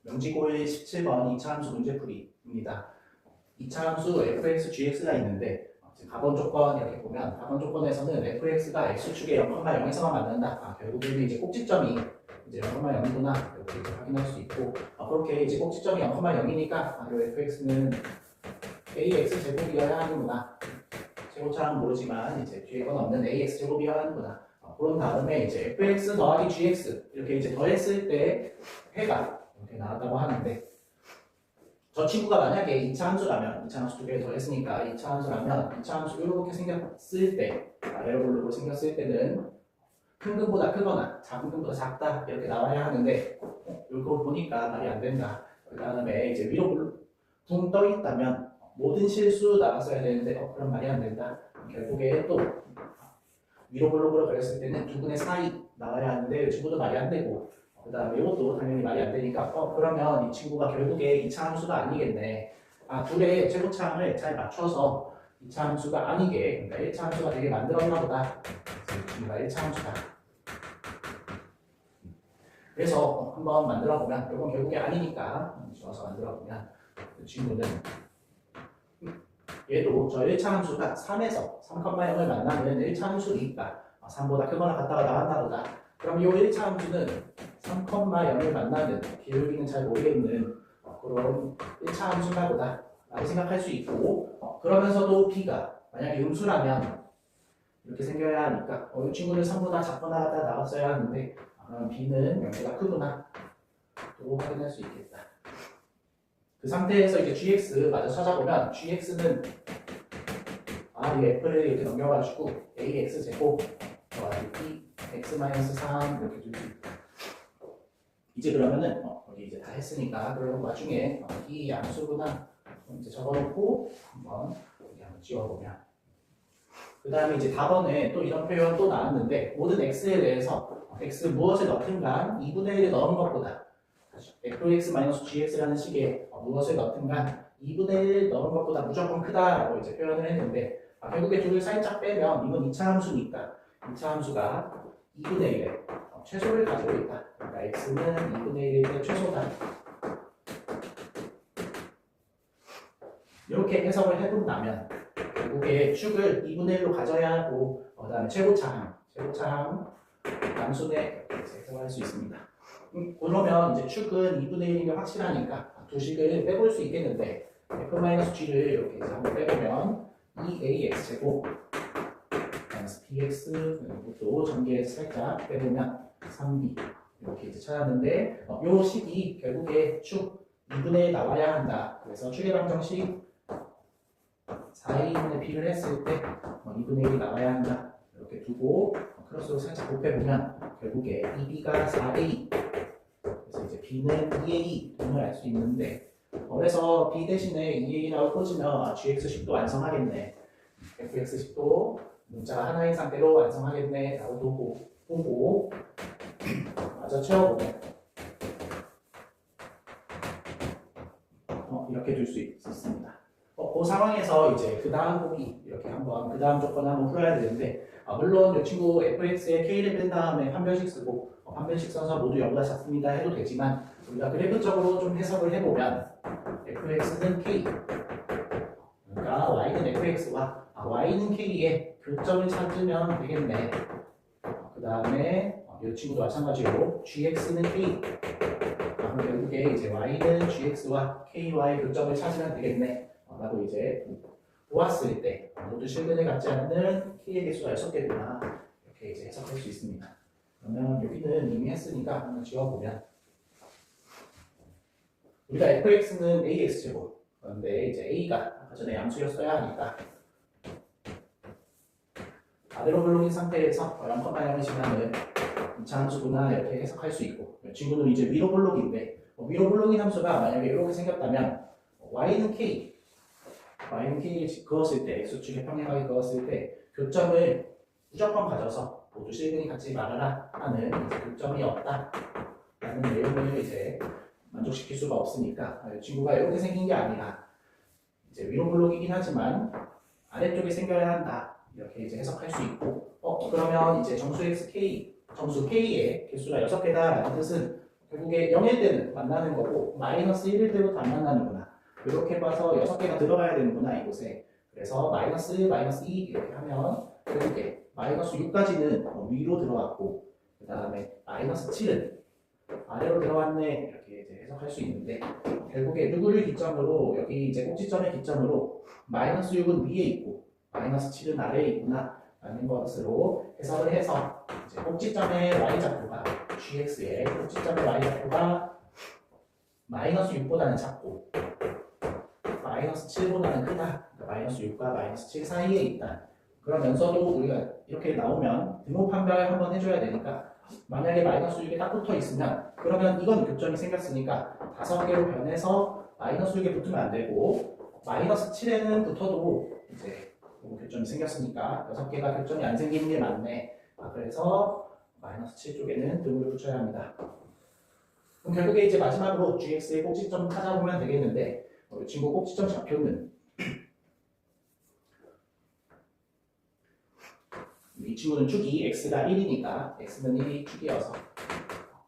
명지고일 17번 2차 함수 문제풀이입니다. 2차 함수 fx, gx가 있는데 가번 조건 이렇게 보면 가번 조건에서는 fx가 x축의 0,0에서만 만난다. 결국에는 이제 꼭지점이 이제 0,0이구나 이렇게 이제 확인할 수 있고 그렇게 이제 꼭지점이 0,0이니까 이 fx는 ax 제곱이어야 하는구나. 최고차는 모르지만 이제 뒤에 건 없는 ax 제곱이어야 하는구나. 그런 다음에 이제 fx 더하기 gx 이렇게 이제 더했을 때 해가 이렇게 나왔다고 하는데 저 친구가 만약에 2차 함수라면 2차 함수 두 개 더했으니까 2차 함수라면 2차 함수 이렇게 생겼을 때 에러블록으로 생겼을 때는 큰 근보다 크거나 작은 근보다 작다 이렇게 나와야 하는데 이거 보니까 말이 안 된다. 그 다음에 이제 위로 붕 떠 있다면 모든 실수 나왔어야 되는데 그럼 말이 안 된다. 결국에 또 위로 블록으로 그렸을 때는 두 분의 사이 나와야 하는데 이 친구도 말이 안 되고 그 다음에 이것도 당연히 말이 안 되니까 그러면 이 친구가 결국에 2차 함수가 아니겠네. 둘의 최고차항을 잘 맞춰서 2차 함수가 아니게 그러니까 1차 함수가 되게 만들었나 보다. 그래서 이 친구가 1차 함수다. 그래서 한번 만들어 보면 이건 결국에 아니니까 좋아서 만들어 보면 이 친구는 얘도 저 1차 함수가 3에서 3,0을 만나면 1차 함수니까 3보다 크거나 같다가 나왔나 보다. 그럼 이 1차 함수는 3,0을 만나는 기울기는 잘 모르겠는 그런 1차 함수인가 보다 라고 생각할 수 있고 그러면서도 b가 만약에 음수라면 이렇게 생겨야 하니까 이 친구는 3보다 작거나 같다 나왔어야 하는데 b는 0보다 크구나 또 확인할 수 있겠다. 그 상태에서 이제 gx 마저 찾아보면 gx는 이 f를 이렇게 넘겨가지고 ax 제곱 더하기 x-3 이렇게 줄 수 있다. 이제 그러면은 여기 이제 다 했으니까 그럼 나중에 이 양수구나 이제 적어놓고 한번 여기 한번 지워보면 그 다음에 이제 답번에 또 이런 표현 또 나왔는데 모든 x에 대해서 x 무엇을 넣든간 2분의 1을 넣은 것보다 fx-gx라는 식의 무엇을 넣든간 2분의 1 넣은 것보다 무조건 크다라고 이제 표현을 했는데 결국에 둘을 살짝 빼면 이건 2차 함수니까 2차 함수가 2분의 1의 최소를 가지고 있다. 그러니까 x는 2분의 1의 최소다. 이렇게 해석을 해본다면 결국에 축을 2분의 1로 가져야 하고 그 다음에 최고차항 단순에 해석할 수 있습니다. 그러면 이제 축은 2분의 1이면 확실하니까 두 식을 빼볼 수 있겠는데 f-g를 이렇게 이제 한번 빼보면 2ax 제곱 bx 이것도 전개해서 살짝 빼보면 3b 이렇게 이제 찾았는데 요 식이 결국에 축 2분의 1 나와야 한다. 그래서 축의 방정식 4a분의 b를 했을 때 2분의 1이 나와야 한다. 이렇게 두고 크로스로 살짝 곱해보면 결국에 2b가 4a 그래서 이제 b는 2a 등을 알 수 있는데 그래서 b 대신에 2a라고 꽂으면 gx식도 완성하겠네. fx식도 문자가 하나인 상태로 완성하겠네 라고 보고 마저 채워보면 이렇게 둘 수 있습니다. 그 상황에서 이제 그 다음 보기 이렇게 한번 그 다음 조건을 한번 풀어야 되는데 물론 이 친구 fx에 k를 뺀 다음에 판별식 쓰고 판별식 써서 모두 0보다 작습니다 해도 되지만 우리가 그래프적으로 좀 해석을 해보면 fx는 k 그러니까 y는 fx와 y는 k의 교점을 찾으면 되겠네. 그 다음에 이 친구도 마찬가지로 gx는 k 결국에 이제 y는 gx와 ky와의 교점을 찾으면 되겠네 라고 이제 보았을 때 모두 실근을 갖지 않는 k의 개수가 6개구나 이렇게 이제 해석할 수 있습니다. 그러면 여기는 이미 했으니까 한번 지워보면 우리가 fx는 ax 제곱 그런데 이제 a가 아까 전에 양수였어야 하니까 아래로 블록인 상태에서 0,0을 지나는 2차 함수구나 이렇게 해석할 수 있고 이 친구는 이제 위로 블록인데 위로 블록인 함수가 만약에 이렇게 생겼다면 y는 k를 그었을 때 x축에 평행하게 그었을 때 교점을 무조건 가져서 모두 실근이 같이 말하라 하는 이제 교점이 없다 라는 내용을 이제 만족시킬 수가 없으니까 이 친구가 이렇게 생긴 게 아니라 이제 위로 블록이긴 하지만 아래쪽에 생겨야 한다 이렇게 이제 해석할 수 있고 그러면 이제 정수 k의 개수가 6개다 라는 뜻은 결국에 0일 때는 만나는 거고 마이너스 1일 때부터 안 만나는구나. 이렇게 봐서 6개가 들어가야 되는구나 이곳에. 그래서 마이너스 1, 마이너스 2 이렇게 하면 결국에 마이너스 6까지는 위로 들어갔고 그 다음에 마이너스 7은 아래로 들어왔네 이렇게 이제 해석할 수 있는데 결국에 누구를 기점으로 여기 이제 꼭지점의 기점으로 마이너스 6은 위에 있고 마이너스 7은 아래에 있구나 라는 것으로 해석을 해서 이제 꼭지점의 y좌표가 gx의 꼭지점의 y좌표가 마이너스 6보다는 작고 마이너스 7보다는 크다. 그러니까 마이너스 6과 마이너스 7 사이에 있다. 그러면서도 우리가 이렇게 나오면 등호 판별 한번 해줘야 되니까 만약에 마이너스 6에 딱 붙어 있으면 그러면 이건 교점이 생겼으니까 5개로 변해서 마이너스 6에 붙으면 안 되고 마이너스 7에는 붙어도 이제 교점이 생겼으니까 6개가 교점이 안 생기는 게 맞네. 그래서 마이너스 7 쪽에는 등호를 붙여야 합니다. 그럼 결국에 이제 마지막으로 gx의 꼭지점 찾아보면 되겠는데 이 친구 꼭지점 좌표는 이 친구는 축이 x가 1이니까 x는 1이 축이어서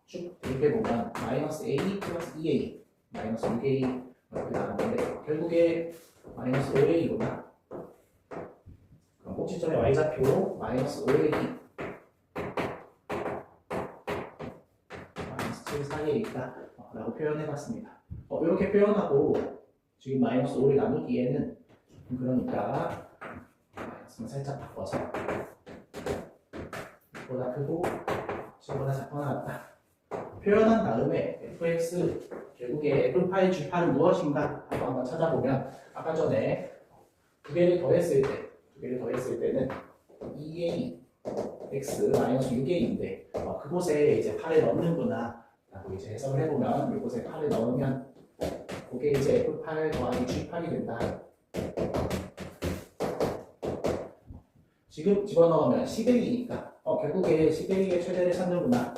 쭉 대입해보면 마이너스 a 플러스 2a 마이너스 6a 이렇게 나왔는데 결국에 마이너스 5a구나. 그럼 꼭지점의 y좌표 마이너스 5a 마이너스 7 사이에 있다 라고 표현해봤습니다. 이렇게 표현하고 지금 마이너스 5를 나누기에는 그러니까 마이너스는 살짝 바꿔서 보다 크고 7보다 작거나 같다. 표현한 다음에 fx 결국에 f파이 g파는 무엇인가 한번 찾아보면 아까 전에 두 개를 더했을 때는 2a x 마이너스 6a인데 그곳에 이제 8을 넣는구나 라고 이제 해석을 해보면 이곳에 8을 넣으면 그게 이제 F8 더하기 G8이 된다. 지금 집어넣으면 11이니까 결국에 11의 최대를 찾는구나.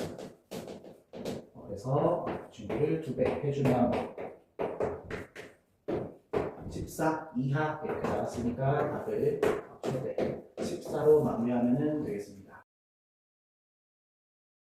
그래서 준비를 2배 해주면 14 이하 이렇게 나왔으니까 답을 최대 14로 마무리하면 되겠습니다.